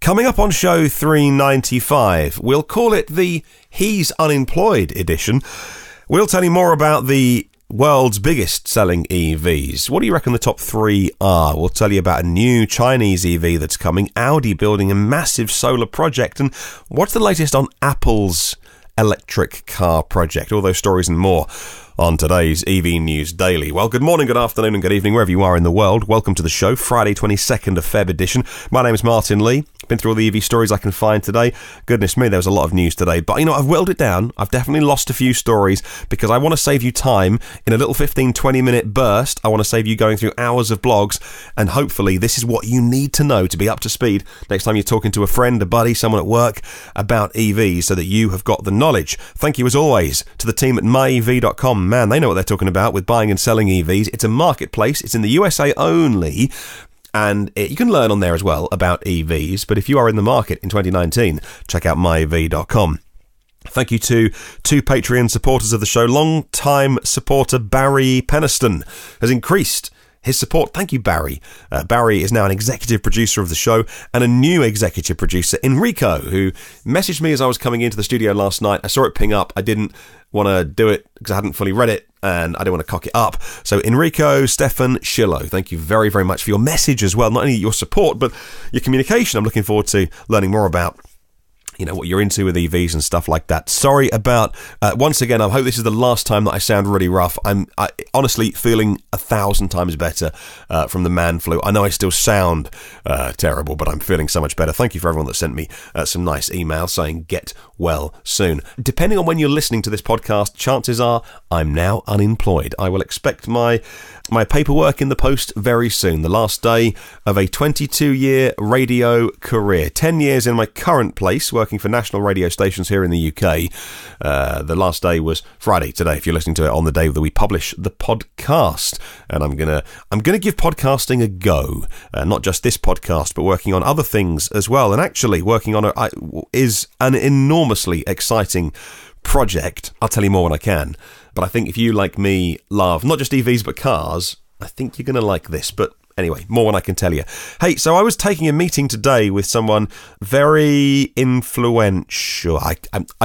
Coming up on show 395, we'll call it the He's Unemployed edition. We'll tell you more about the world's biggest selling EVs. What do you reckon the top three are? We'll tell you about a new Chinese EV that's coming, Audi building a massive solar project, and what's the latest on Apple's electric car project. All those stories and more on today's EV News Daily. Well, good morning, good afternoon and good evening wherever you are in the world. Welcome to the show, Friday 22nd of Feb edition. My name is Martyn Lee. Been through all the EV stories I can find today. Goodness me, there was a lot of news today. But, I've whittled it down. I've definitely lost a few stories because I want to save you time in a little 15-20 minute burst. I want to save you going through hours of blogs. And hopefully this is what you need to know to be up to speed next time you're talking to a friend, a buddy, someone at work about EVs so that you have got the knowledge. Thank you as always to the team at myev.com. Man, they know what they're talking about with buying and selling EVs. It's a marketplace. It's in the USA only. And you can learn on there as well about EVs. But if you are in the market in 2019, check out myev.com. Thank you to two Patreon supporters of the show. Long-time supporter Barry Peniston has increased his support. Thank you, Barry. Barry is now an executive producer of the show and a new executive producer, Enrico, who messaged me as I was coming into the studio last night. I saw it ping up. I didn't want to do it because I hadn't fully read it and I didn't want to cock it up. So Enrico Stephan-Scchilow, thank you very, very much for your message as well. Not only your support, but your communication. I'm looking forward to learning more about what you're into with EVs and stuff like that. Sorry about, once again, I hope this is the last time that I sound really rough. I'm honestly feeling 1,000 times better from the man flu. I know I still sound terrible, but I'm feeling so much better. Thank you for everyone that sent me some nice emails saying get well soon. Depending on when you're listening to this podcast, chances are I'm now unemployed. I will expect my paperwork in the post very soon. The last day of a 22-year radio career. 10 years in my current place, working for national radio stations here in the UK. The last day was Friday today, if you're listening to it on the day that we publish the podcast. And I'm gonna give podcasting a go. Not just this podcast, but working on other things as well. And actually working on is an enormously exciting project. I'll tell you more when I can. But I think if you, like me, love not just EVs but cars, I think you're going to like this. But anyway, more when I can tell you. Hey, so I was taking a meeting today with someone very influential. I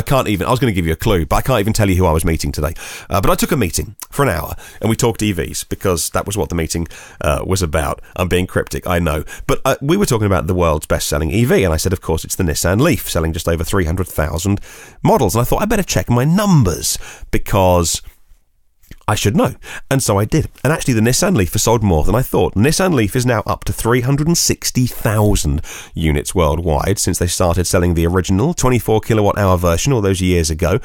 can't even, I was going to give you a clue, but I can't even tell you who I was meeting today. But I took a meeting for an hour and we talked EVs because that was what the meeting was about. I'm being cryptic, I know. But we were talking about the world's best-selling EV, and I said, of course, it's the Nissan LEAF, selling just over 300,000 models. And I thought I better check my numbers because I should know. And so I did. And actually the Nissan LEAF has sold more than I thought. Nissan LEAF is now up to 360,000 units worldwide since they started selling the original 24 kilowatt hour version all those years ago.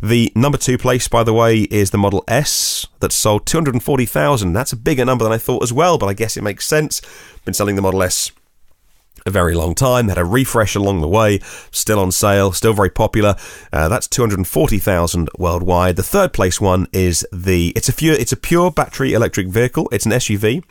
The number 2 place, by the way, is the Model S that sold 240,000. That's a bigger number than I thought as well, but I guess it makes sense. Been selling the Model S a very long time, had a refresh along the way, still on sale, still very popular. That's 240,000 worldwide. The third place one is it's a pure battery electric vehicle. It's an SUV.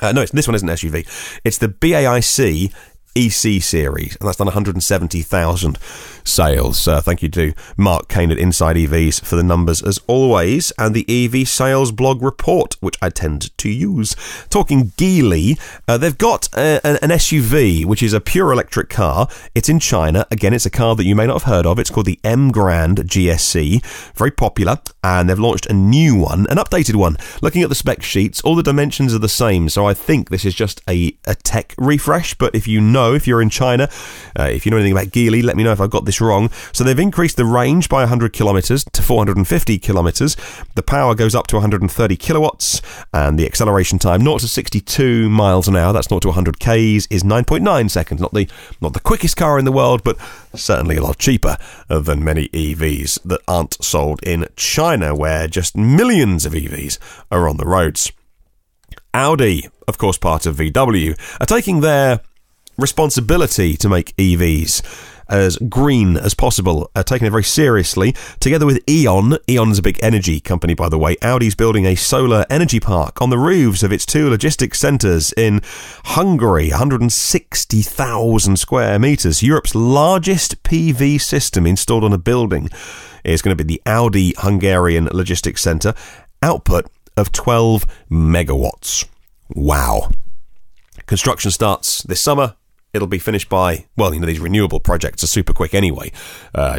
This one isn't an SUV. It's the BAIC EC-Series, and that's done 170,000 sales. Thank you to Mark Kane at Inside EVs for the numbers as always, and the EV sales blog report, which I tend to use. Talking Geely, they've got an SUV, which is a pure electric car. It's in China. Again, it's a car that you may not have heard of. It's called the M Grand GSC. Very popular, and they've launched a new one, an updated one. Looking at the spec sheets, all the dimensions are the same, so I think this is just a tech refresh, but if you're in China, if you know anything about Geely, let me know if I've got this wrong. So they've increased the range by 100 kilometers to 450 kilometers. The power goes up to 130 kilowatts, and the acceleration time 0 to 62 miles an hour, that's 0 to 100 k's, is 9.9 seconds. Not the quickest car in the world, but certainly a lot cheaper than many EVs that aren't sold in China, where just millions of EVs are on the roads. Audi, of course part of VW, are taking their responsibility to make EVs as green as possible, taking it very seriously. Together with E.ON's a big energy company, by the way, Audi's building a solar energy park on the roofs of its 2 logistics centres in Hungary, 160,000 square metres. Europe's largest PV system installed on a building is going to be the Audi Hungarian Logistics Centre. Output of 12 megawatts. Wow. Construction starts this summer. it'll be finished by, well, these renewable projects are super quick anyway,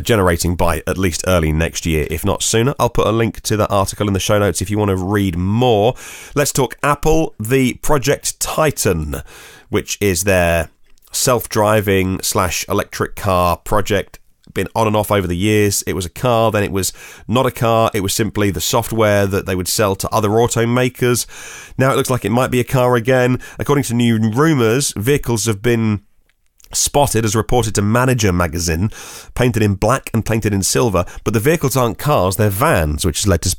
generating by at least early next year, if not sooner. I'll put a link to that article in the show notes if you want to read more. Let's talk Apple, the Project Titan, which is their self-driving / electric car project. Been on and off over the years. It was a car, then it was not a car. It was simply the software that they would sell to other automakers. Now it looks like it might be a car again. According to new rumours, vehicles have been spotted, as reported to Manager magazine, painted in black and painted in silver, but the vehicles aren't cars, they're vans, which has led to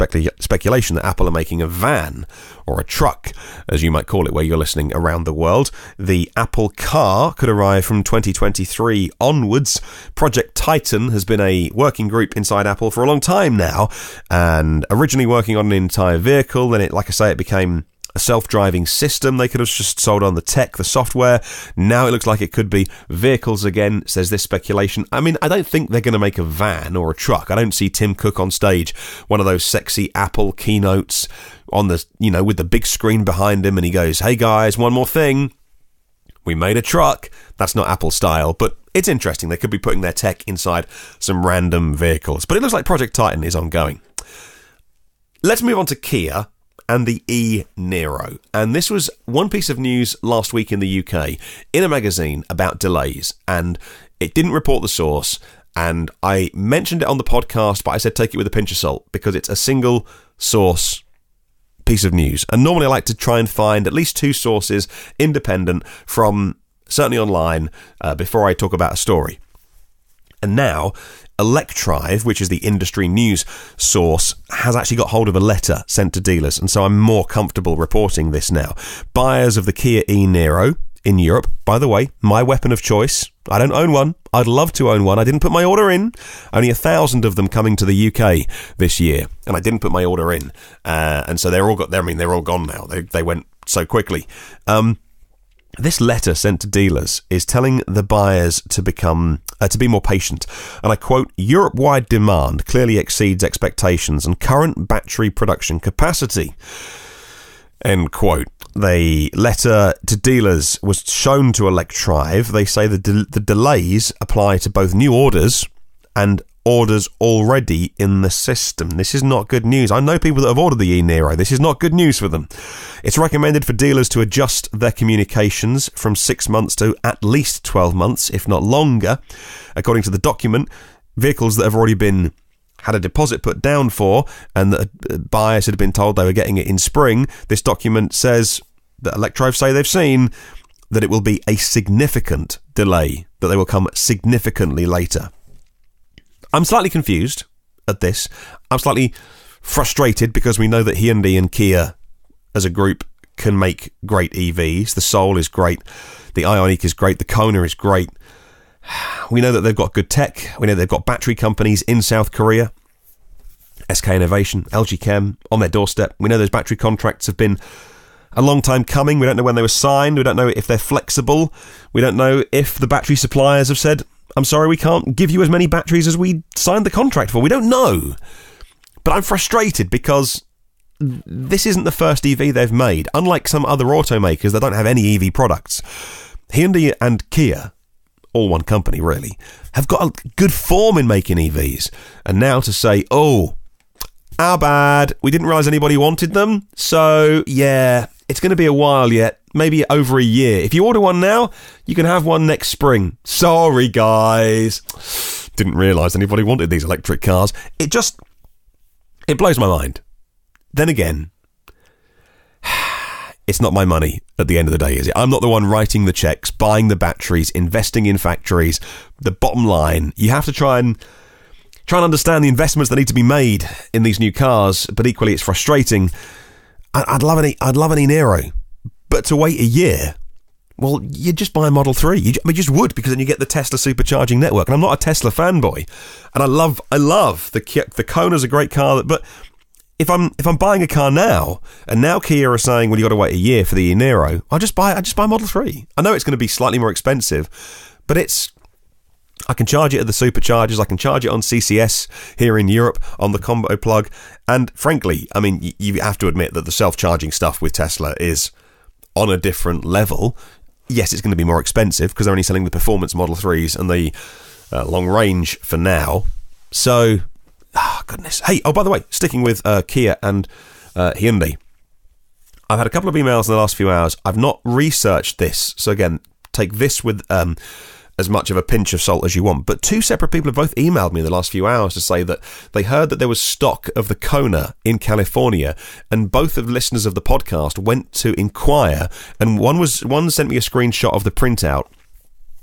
speculation that Apple are making a van, or a truck, as you might call it where you're listening around the world. The Apple car could arrive from 2023 onwards. Project Titan has been a working group inside Apple for a long time now, and originally working on an entire vehicle, then like I say, it became a self-driving system. They could have just sold on the tech, the software. Now it looks like it could be vehicles again, says this speculation. I mean, I don't think they're going to make a van or a truck. I don't see Tim Cook on stage, one of those sexy Apple keynotes on the, with the big screen behind him, and he goes, "Hey guys, one more thing. We made a truck." That's not Apple style, but it's interesting. They could be putting their tech inside some random vehicles. But it looks like Project Titan is ongoing. Let's move on to Kia and the eNiro. And this was one piece of news last week in the UK in a magazine about delays, and it didn't report the source, and I mentioned it on the podcast, but I said take it with a pinch of salt because it's a single source piece of news. And normally I like to try and find at least two sources independent from, certainly online, before I talk about a story. And now Electrive, which is the industry news source, has actually got hold of a letter sent to dealers, and so I'm more comfortable reporting this now. Buyers of the Kia eNiro in Europe, by the way, my weapon of choice. I don't own one. I'd love to own one. I didn't put my order in. Only 1,000 of them coming to the UK this year, and I didn't put my order in. And so they're all gone now. They went so quickly. This letter sent to dealers is telling the buyers to be more patient. And I quote, "Europe-wide demand clearly exceeds expectations and current battery production capacity." End quote. The letter to dealers was shown to Electrive. They say the delays apply to both new orders and orders already in the system. This is not good news. I know people that have ordered the eNiro. This is not good news for them. It's recommended for dealers to adjust their communications from 6 months to at least 12 months, if not longer. According to the document, vehicles that have already had a deposit put down for, and that buyers had been told they were getting it in spring, this document says that Electrive say they've seen that it will be a significant delay, that they will come significantly later. I'm slightly confused at this. I'm slightly frustrated because we know that Hyundai and Kia as a group can make great EVs. The Soul is great. The Ioniq is great. The Kona is great. We know that they've got good tech. We know they've got battery companies in South Korea. SK Innovation, LG Chem on their doorstep. We know those battery contracts have been a long time coming. We don't know when they were signed. We don't know if they're flexible. We don't know if the battery suppliers have said, "I'm sorry, we can't give you as many batteries as we signed the contract for." We don't know. But I'm frustrated because this isn't the first EV they've made. Unlike some other automakers that don't have any EV products, Hyundai and Kia, all one company really, have got a good form in making EVs. And now to say, "Oh, our bad, we didn't realise anybody wanted them, so yeah, it's going to be a while yet, maybe over a year. If you order one now, you can have one next spring. Sorry, guys. Didn't realise anybody wanted these electric cars." It blows my mind. Then again, it's not my money at the end of the day, is it? I'm not the one writing the checks, buying the batteries, investing in factories. The bottom line, you have to try and understand the investments that need to be made in these new cars, but equally it's frustrating. I'd love an eNiro, but to wait a year, well, you just buy a Model 3. You just would, because then you get the Tesla supercharging network. And I'm not a Tesla fanboy, and I love the Kona's a great car, but if I'm buying a car now, and now Kia are saying, well, you got to wait a year for the eNiro, I just buy Model 3. I know it's going to be slightly more expensive, but I can charge it at the superchargers. I can charge it on CCS here in Europe on the combo plug. And frankly, I mean, you have to admit that the self-charging stuff with Tesla is on a different level. yes, it's going to be more expensive because they're only selling the performance Model 3s and the long range for now. So, goodness. Hey, by the way, sticking with Kia and Hyundai, I've had a couple of emails in the last few hours. I've not researched this. So again, take this with as much of a pinch of salt as you want. But two separate people have both emailed me in the last few hours to say that they heard that there was stock of the Kona in California, and both of the listeners of the podcast went to inquire, and one sent me a screenshot of the printout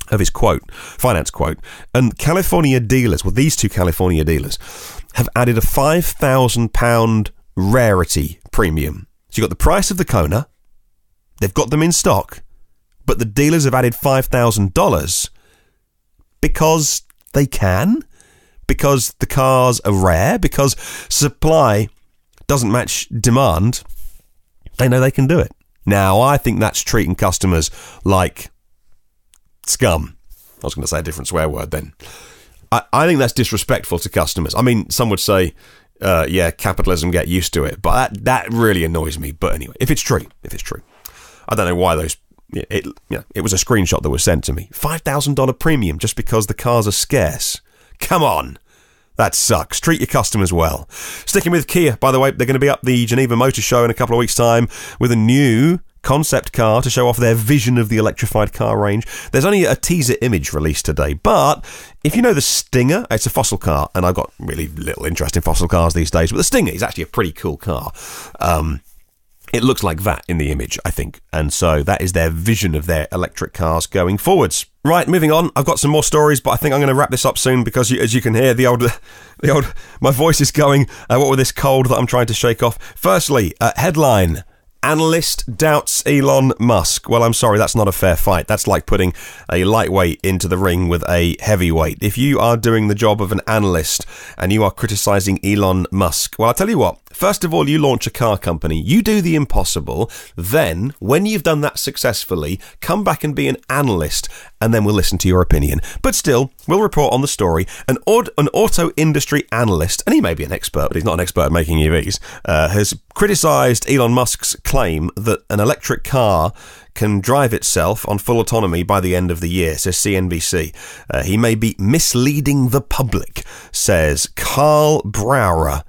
of his quote, finance quote, and California dealers, well, these two California dealers have added a £5,000 rarity premium. So you've got the price of the Kona, they've got them in stock, but the dealers have added $5,000 because they can, because the cars are rare, because supply doesn't match demand. They know they can do it. Now, I think that's treating customers like scum. I was going to say a different swear word then. I think that's disrespectful to customers. I mean, some would say, yeah, capitalism, get used to it. But that really annoys me. But anyway, if it's true. I don't know why those... It was a screenshot that was sent to me. $5,000 premium just because the cars are scarce. Come on. That sucks. Treat your customers well. Sticking with Kia, by the way, they're going to be up the Geneva Motor Show in a couple of weeks' time with a new concept car to show off their vision of the electrified car range. There's only a teaser image released today, but if you know the Stinger, it's a fossil car, and I've got really little interest in fossil cars these days, but the Stinger is actually a pretty cool car. It looks like that in the image, I think. And so that is their vision of their electric cars going forwards. Right, moving on. I've got some more stories, but I think I'm going to wrap this up soon because, as you can hear, my voice is going. What with this cold that I'm trying to shake off. Firstly, headline. Analyst doubts Elon Musk. Well, I'm sorry, that's not a fair fight. That's like putting a lightweight into the ring with a heavyweight. If you are doing the job of an analyst and you are criticising Elon Musk, well, I'll tell you what. First of all, you launch a car company. You do the impossible. Then, when you've done that successfully, come back and be an analyst, and then we'll listen to your opinion. But still, we'll report on the story. An auto industry analyst, and he may be an expert, but he's not an expert at making EVs, has criticised Elon Musk's claim that an electric car can drive itself on full autonomy by the end of the year, says CNBC. He may be misleading the public, says Carl Brauer.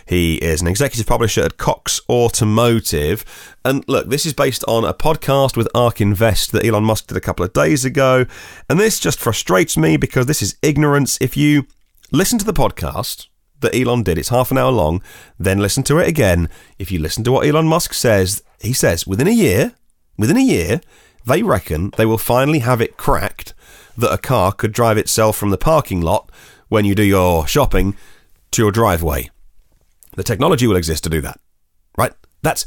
He is an executive publisher at Cox Automotive. And look, this is based on a podcast with ARK Invest that Elon Musk did a couple of days ago. And this just frustrates me because this is ignorance. If you listen to the podcast that Elon did, it's half an hour long, then listen to it again. If you listen to what Elon Musk says, he says within a year, they reckon they will finally have it cracked that a car could drive itself from the parking lot when you do your shopping to your driveway. The technology will exist to do that, right? That's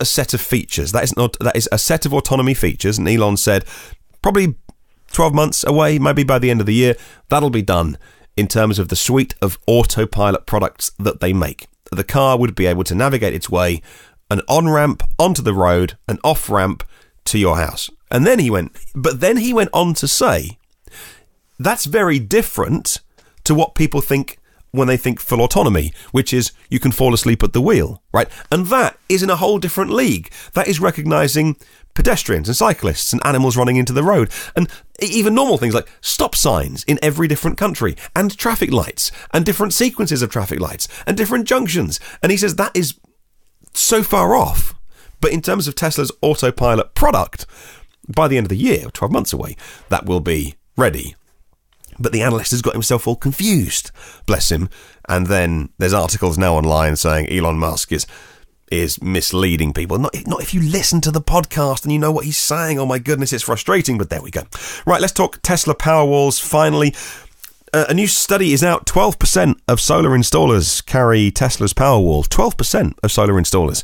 a set of features. That is a set of autonomy features, and Elon said probably 12 months away, maybe by the end of the year, that'll be done in terms of the suite of autopilot products that they make. The car would be able to navigate its way, an on-ramp onto the road, an off-ramp to your house. And then he went on to say, that's very different to what people think when they think full autonomy, which is you can fall asleep at the wheel, right? And that is in a whole different league. That is recognising pedestrians and cyclists and animals running into the road, and even normal things like stop signs in every different country, and traffic lights, and different sequences of traffic lights, and different junctions. And he says that is so far off. But in terms of Tesla's autopilot product, by the end of the year, 12 months away, that will be ready. But the analyst has got himself all confused, bless him. And then there's articles now online saying Elon Musk is misleading people. Not if you listen to the podcast and you know what he's saying. Oh my goodness, it's frustrating, but there we go. Right, let's talk Tesla Powerwalls finally. A new study is out. 12% of solar installers carry Tesla's Powerwall. 12% of solar installers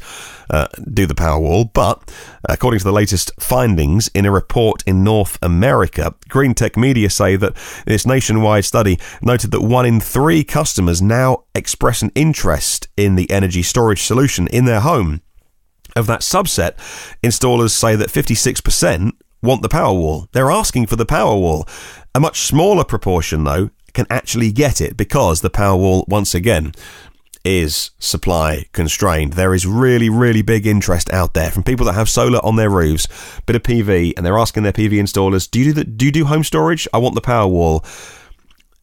do the Powerwall. But according to the latest findings in a report in North America, Green Tech Media say that this nationwide study noted that 1 in 3 customers now express an interest in the energy storage solution in their home. Of that subset, installers say that 56% want the Powerwall. They're asking for the Powerwall. A much smaller proportion, though, can actually get it because the Powerwall, once again, is supply constrained. There is really, really big interest out there from people that have solar on their roofs, bit of PV, and they're asking their PV installers, do you do home storage? I want the Powerwall.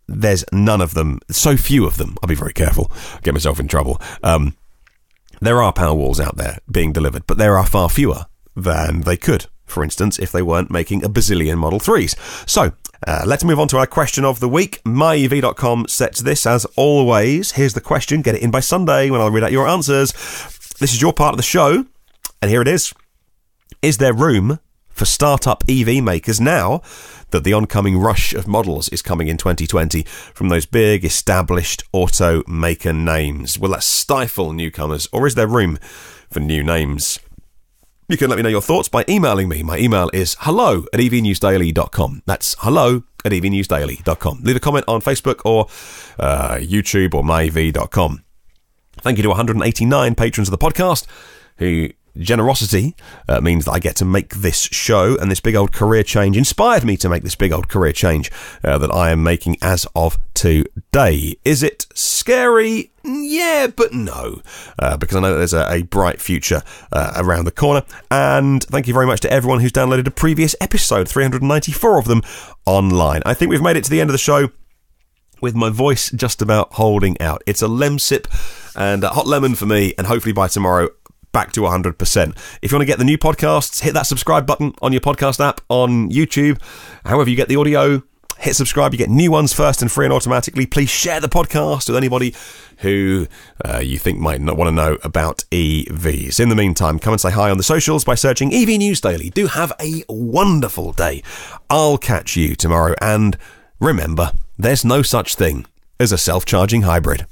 There's none of them. So few of them. I'll be very careful. Get myself in trouble. There are Powerwalls out there being delivered, but there are far fewer than they could, for instance, if they weren't making a bazillion Model 3s. So, let's move on to our question of the week. MyEV.com sets this as always. Here's the question. Get it in by Sunday when I'll read out your answers. This is your part of the show, and here it is. Is there room for startup EV makers now that the oncoming rush of models is coming in 2020 from those big established automaker names? Will that stifle newcomers, or is there room for new names? You can let me know your thoughts by emailing me. My email is hello@evnewsdaily.com. That's hello@evnewsdaily.com. Leave a comment on Facebook or YouTube or myev.com. Thank you to 189 patrons of the podcast who generosity means that I get to make this show, and this big old career change inspired me to make this big old career change that I am making as of today. Is it scary? Yeah, but no, because I know that there's a bright future around the corner. And thank you very much to everyone who's downloaded a previous episode, 394 of them, online. I think we've made it to the end of the show with my voice just about holding out. It's a lemsip and a hot lemon for me, and hopefully by tomorrow back to 100%. If you want to get the new podcasts, hit that subscribe button on your podcast app, on YouTube, however you get the audio. Hit subscribe, you get new ones first and free and automatically. Please share the podcast with anybody who you think might not want to know about EVs. In the meantime, come and say hi on the socials by searching EV News Daily. Do have a wonderful day. I'll catch you tomorrow, and remember, there's no such thing as a self-charging hybrid.